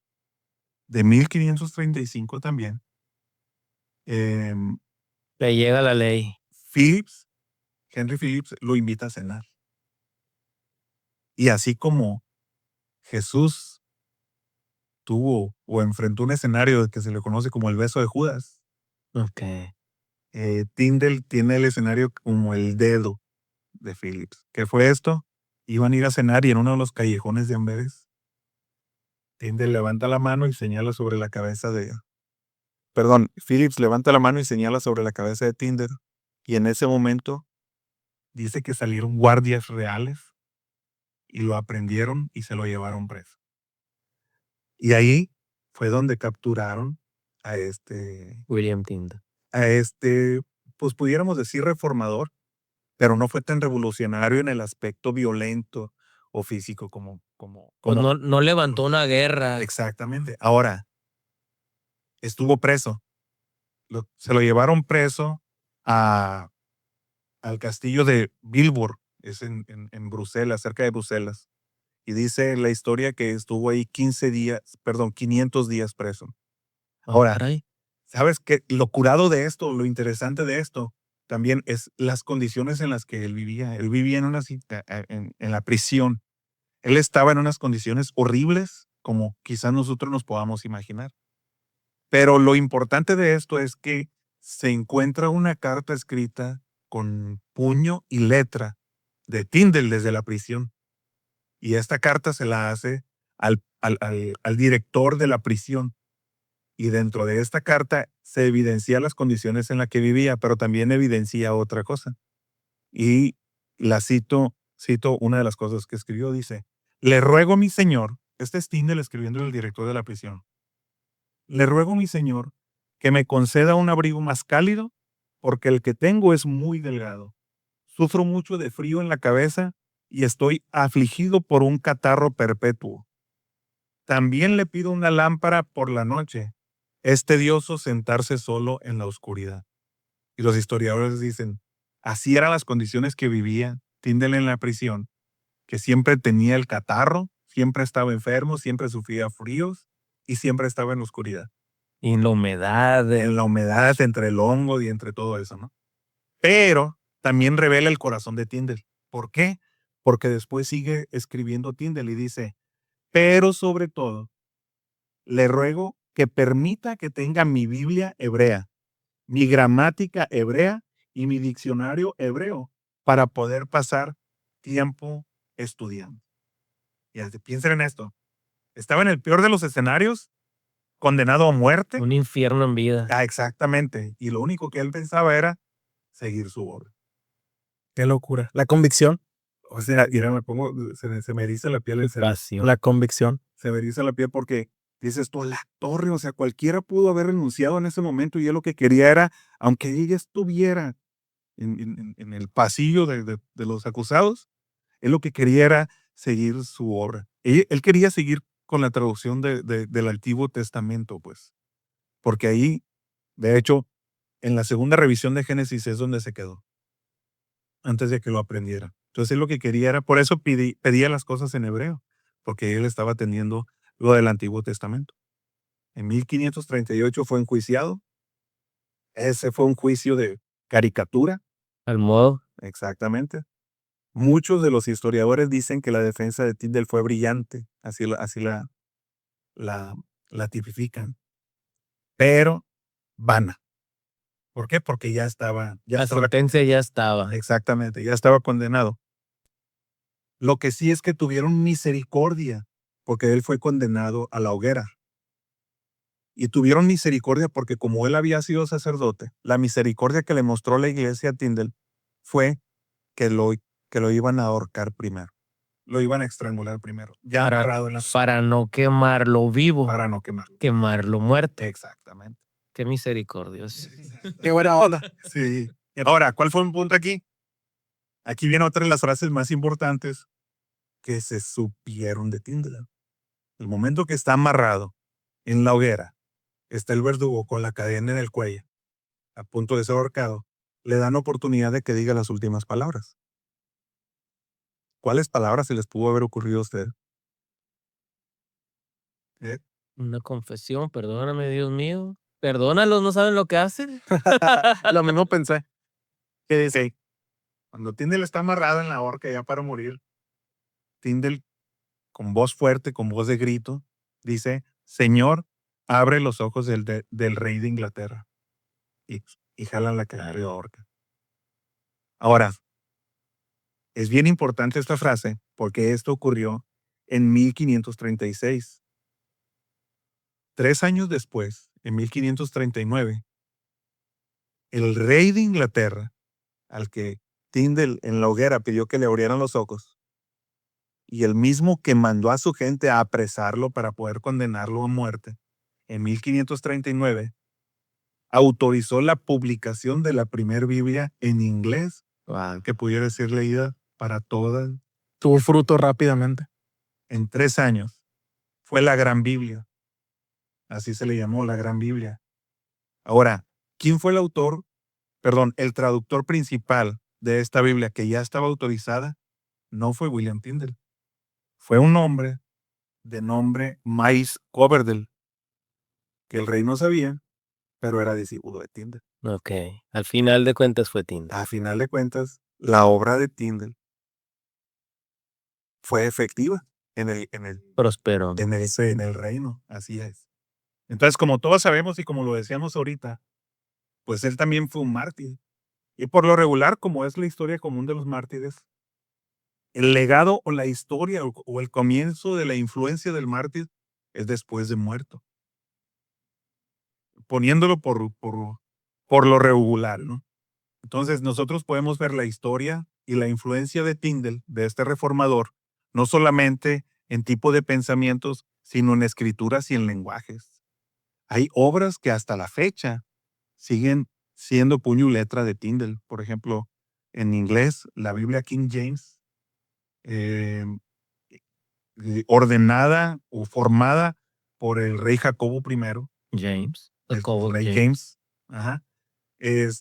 de 1535 también, Le llega la ley. Henry Phillips lo invita a cenar. Y así como Jesús tuvo o enfrentó un escenario que se le conoce como el beso de Judas, Tyndale tiene el escenario como el dedo de Phillips. ¿Qué fue esto? Iban a ir a cenar y en uno de los callejones de Amberes, Tyndale levanta la mano y señala sobre la cabeza de... Perdón, Phillips levanta la mano y señala sobre la cabeza de Tyndale. Y en ese momento dice que salieron guardias reales y lo aprendieron y se lo llevaron preso. Y ahí fue donde capturaron a William Tyndale. Pues pudiéramos decir reformador, pero no fue tan revolucionario en el aspecto violento o físico como Pues no levantó una guerra. Exactamente. Ahora, estuvo preso. Se lo llevaron preso al castillo de Vilvoorde, es en Bruselas, cerca de Bruselas. Y dice la historia que estuvo ahí 500 días preso. Ahora, ¿sabes qué? Lo curado de esto, lo interesante de esto, también es las condiciones en las que él vivía. Él vivía en la prisión. Él estaba en unas condiciones horribles, como quizás nosotros nos podamos imaginar. Pero lo importante de esto es que se encuentra una carta escrita con puño y letra de Tyndale desde la prisión. Y esta carta se la hace al director de la prisión. Y dentro de esta carta se evidencia las condiciones en las que vivía, pero también evidencia otra cosa. Y la cito una de las cosas que escribió, dice: le ruego, mi señor, este es Tyndale escribiendo al director de la prisión, le ruego, mi señor, que me conceda un abrigo más cálido, porque el que tengo es muy delgado. Sufro mucho de frío en la cabeza y estoy afligido por un catarro perpetuo. También le pido una lámpara por la noche. Es tedioso sentarse solo en la oscuridad. Y los historiadores dicen, así eran las condiciones que vivía Tyndale en la prisión, que siempre tenía el catarro, siempre estaba enfermo, siempre sufría fríos y siempre estaba en la oscuridad. Y en la humedad. En la humedad, entre el hongo y entre todo eso, ¿no? Pero también revela el corazón de Tyndale. ¿Por qué? Porque después sigue escribiendo Tyndale y dice, pero sobre todo, le ruego que permita que tenga mi Biblia hebrea, mi gramática hebrea y mi diccionario hebreo para poder pasar tiempo estudiando. Y piensen en esto. Estaba en el peor de los escenarios, condenado a muerte. Un infierno en vida. Exactamente. Y lo único que él pensaba era seguir su obra. Qué locura. La convicción. O sea, mira, se me eriza la piel. La convicción. Se me eriza la piel porque dices tú, la torre, o sea, cualquiera pudo haber renunciado en ese momento y él lo que quería era, aunque ella estuviera en el pasillo de los acusados, él lo que quería era seguir su obra. Él quería seguir con la traducción del Antiguo Testamento, pues, porque ahí, de hecho, en la segunda revisión de Génesis es donde se quedó, antes de que lo aprendiera. Entonces él lo que quería era, por eso pedía las cosas en hebreo, porque él estaba atendiendo lo del Antiguo Testamento. En 1538 fue enjuiciado. Ese fue un juicio de caricatura. Al modo. Exactamente. Muchos de los historiadores dicen que la defensa de Tyndale fue brillante, así la tipifican, pero vana. ¿Por qué? Porque ya estaba. La sentencia ya estaba. Exactamente, ya estaba condenado. Lo que sí es que tuvieron misericordia, porque él fue condenado a la hoguera. Y tuvieron misericordia porque como él había sido sacerdote, la misericordia que le mostró la iglesia a Tyndale fue que lo iban a ahorcar primero. Lo iban a estrangular primero. Ya amarrado en la... Para no quemarlo vivo, Para no quemarlo. quemarlo muerto. Exactamente. Qué misericordios. Qué buena onda. Sí. Ahora, ¿cuál fue un punto aquí? Aquí viene otra de las frases más importantes que se supieron de Tyndale. El momento que está amarrado en la hoguera, está el verdugo con la cadena en el cuello, a punto de ser ahorcado, le dan oportunidad de que diga las últimas palabras. ¿Cuáles palabras se les pudo haber ocurrido a usted? Una confesión, perdóname, Dios mío. Perdónalos, no saben lo que hacen. Lo mismo pensé. ¿Qué dice? Sí. Cuando Tyndale está amarrado en la horca ya para morir, Tyndale, con voz fuerte, con voz de grito, dice: Señor, abre los ojos del rey de Inglaterra. Y jalan la cadena de horca. Ahora, es bien importante esta frase porque esto ocurrió en 1536. 3 años después, en 1539, el rey de Inglaterra, al que Tyndale en la hoguera pidió que le abrieran los ojos, y el mismo que mandó a su gente a apresarlo para poder condenarlo a muerte, en 1539, autorizó la publicación de la primera Biblia en inglés que pudiera ser leída para todas. Tuvo fruto rápidamente. En 3 años. Fue la Gran Biblia. Así se le llamó, la Gran Biblia. Ahora, ¿quién fue el autor? Perdón, el traductor principal de esta Biblia que ya estaba autorizada no fue William Tyndale. Fue un hombre de nombre Miles Coverdale, que el rey no sabía, pero era discípulo de Tyndale. Ok, al final de cuentas fue Tyndale. A final de cuentas, la obra de Tyndale fue efectiva en el Prosperó. en el reino. Así es. Entonces, como todos sabemos y como lo decíamos ahorita, pues él también fue un mártir. Y por lo regular, como es la historia común de los mártires, el legado o la historia o el comienzo de la influencia del mártir es después de muerto. Poniéndolo por lo regular, ¿no? Entonces, nosotros podemos ver la historia y la influencia de Tyndale, de este reformador, no solamente en tipo de pensamientos, sino en escrituras y en lenguajes. Hay obras que hasta la fecha siguen siendo puño y letra de Tyndale. Por ejemplo, en inglés, la Biblia King James, ordenada o formada por el rey Jacobo I, James. el Jacobo rey James. James. Ajá. Él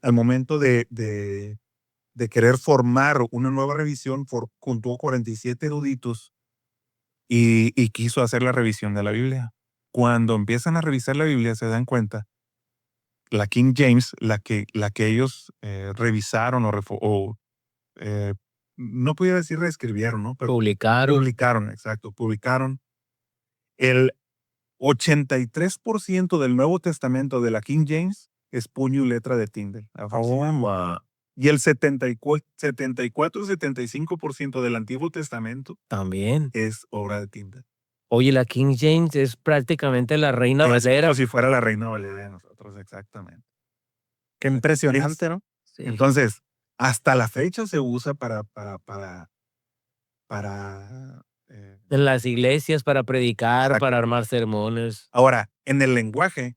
al momento de querer formar una nueva revisión, juntó 47 eruditos y quiso hacer la revisión de la Biblia. Cuando empiezan a revisar la Biblia se dan cuenta, la King James, la que ellos revisaron no podía decir reescribieron, ¿no? Pero publicaron, exacto, publicaron el 83% del Nuevo Testamento de la King James es puño y letra de Tyndale. Wow. Y el 74-75% del Antiguo Testamento También. es obra de Tyndale. Oye, la King James es prácticamente la reina Valera. Como si fuera la reina Valera de nosotros, exactamente. Qué impresionante, ¿no? Sí. Entonces, hasta la fecha se usa para En las iglesias para predicar, Exacto. para armar sermones. Ahora, en el lenguaje,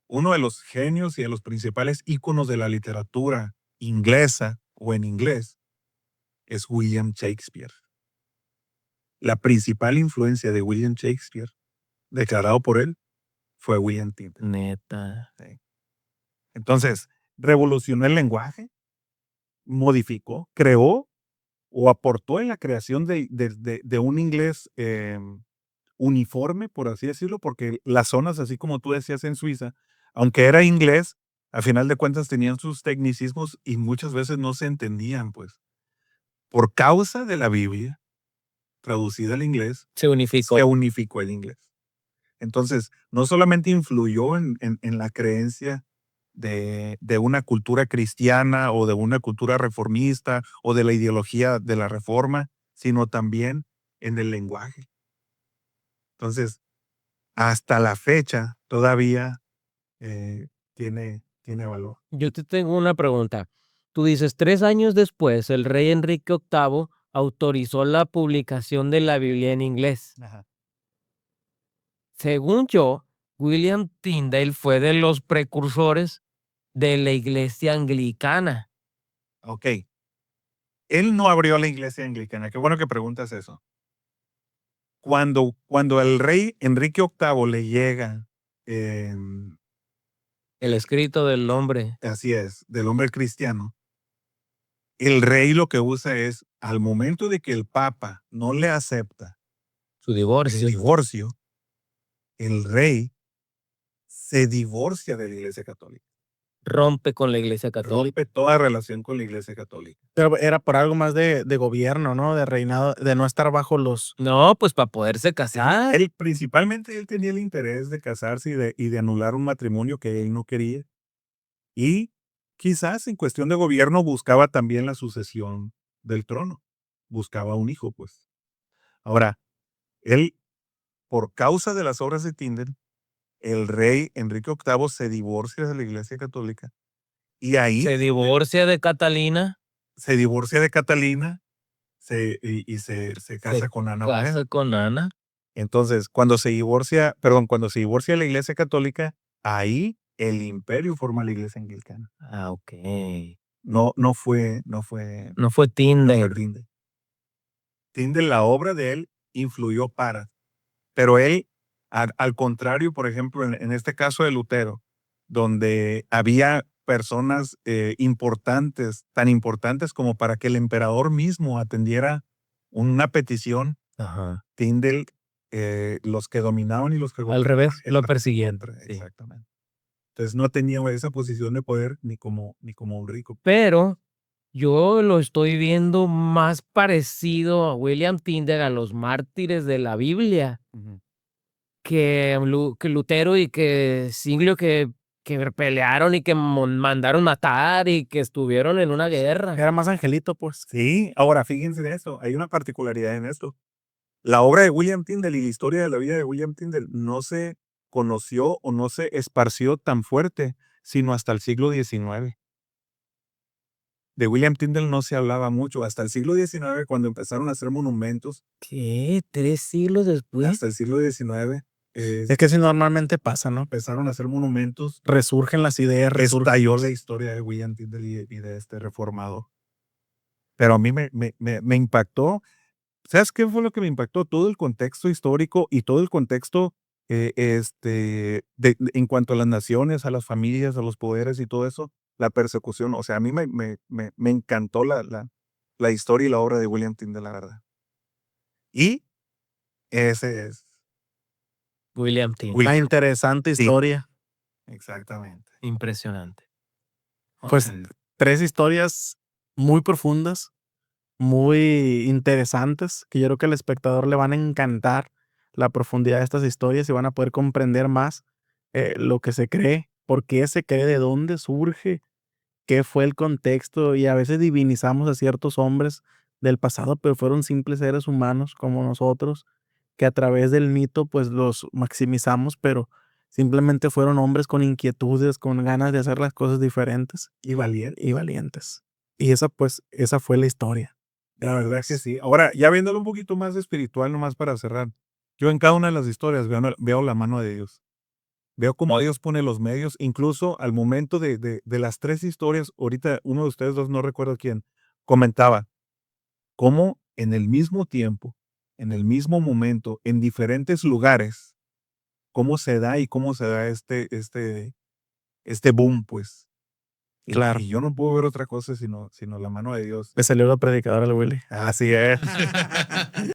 uno de los genios y de los principales íconos de la literatura inglesa o en inglés es William Shakespeare. La principal influencia de William Shakespeare, declarado por él, fue William Tyndale. Neta. Sí. Entonces, revolucionó el lenguaje, modificó, creó o aportó en la creación de un inglés uniforme, por así decirlo, porque las zonas, así como tú decías en Suiza, aunque era inglés, a final de cuentas tenían sus tecnicismos y muchas veces no se entendían, pues. Por causa de la Biblia, traducida al inglés, Se unificó. se unificó el inglés. Entonces, no solamente influyó en la creencia de una cultura cristiana o de una cultura reformista o de la ideología de la reforma, sino también en el lenguaje. Entonces, hasta la fecha todavía tiene valor. Yo te tengo una pregunta. Tú dices, 3 años después, el rey Enrique VIII autorizó la publicación de la Biblia en inglés. Ajá. Según yo, William Tyndale fue de los precursores de la iglesia anglicana. Ok. Él no abrió la iglesia anglicana. Qué bueno que preguntas eso. Cuando al rey Enrique VIII le llega, El escrito del hombre. así es, del hombre cristiano, el rey lo que usa es, al momento de que el papa no le acepta Su el divorcio. divorcio, el rey se divorcia de la iglesia católica. Rompe con la iglesia católica. Rompe toda relación con la iglesia católica. Pero era por algo más de gobierno, ¿no? De reinado, de no estar bajo los... No, pues para poderse casar. Principalmente él tenía el interés de casarse y de anular un matrimonio que él no quería. Y quizás en cuestión de gobierno buscaba también la sucesión del trono. Buscaba un hijo, pues. Ahora, él, por causa de las obras de Tyndale, el rey Enrique VIII se divorcia de la iglesia católica y ahí Se divorcia de Catalina. se divorcia de Catalina y se casa con Ana Bolena. Casa con Ana. Entonces, cuando se divorcia de la iglesia católica, ahí el imperio forma la iglesia anglicana. Ah, ok. No fue No fue no fue Tyndale. Tyndale. Tyndale, la obra de él influyó pero él, al contrario, por ejemplo, en este caso de Lutero, donde había personas importantes, tan importantes como para que el emperador mismo atendiera una petición, Ajá. Tyndale, los que dominaban y los que Al revés, gobernaban, lo estaban persiguieron. contra, Sí. exactamente. Entonces no tenía esa posición de poder ni como un rico. Pero yo lo estoy viendo más parecido a William Tyndale, a los mártires de la Biblia, que Lutero y que Zwinglio, que pelearon y que mandaron matar y que estuvieron en una guerra. Era más angelito, pues. Sí, ahora fíjense en esto, hay una particularidad en esto. La obra de William Tyndale y la historia de la vida de William Tyndale no se conoció o no se esparció tan fuerte, sino hasta el siglo XIX. De William Tyndale no se hablaba mucho, hasta el siglo XIX, cuando empezaron a hacer monumentos, ¿Qué? ¿3 siglos después? hasta el siglo XIX, Es que sí normalmente pasa, ¿no? empezaron a hacer monumentos, Resurgen las ideas, estalló la historia de William Tyndale y de este reformador. Pero a mí me impactó. ¿Sabes qué fue lo que me impactó? Todo el contexto histórico y todo el contexto en cuanto a las naciones, a las familias, a los poderes y todo eso, la persecución. O sea, a mí me encantó la historia y la obra de William Tyndale, la verdad. Y ese es William Tyndale. Una William. interesante Sí. historia. Exactamente. Impresionante. Pues Órale. 3 historias muy profundas, muy interesantes, que yo creo que al espectador le van a encantar la profundidad de estas historias y van a poder comprender más lo que se cree, por qué se cree, de dónde surge, qué fue el contexto, y a veces divinizamos a ciertos hombres del pasado, pero fueron simples seres humanos como nosotros, que a través del mito pues los maximizamos, pero simplemente fueron hombres con inquietudes, con ganas de hacer las cosas diferentes Y valiente. y valientes. Y esa fue la historia. La verdad es que sí. Ahora, ya viéndolo un poquito más espiritual, nomás para cerrar. Yo en cada una de las historias veo la mano de Dios. Veo cómo Dios pone los medios, incluso al momento de las 3 historias. Ahorita uno de ustedes dos, no recuerdo quién, comentaba cómo en el mismo tiempo, en el mismo momento, en diferentes lugares, cómo se da este boom, pues. Claro. Y yo no puedo ver otra cosa sino la mano de Dios. Le salió la predicadora al Willy. Así es.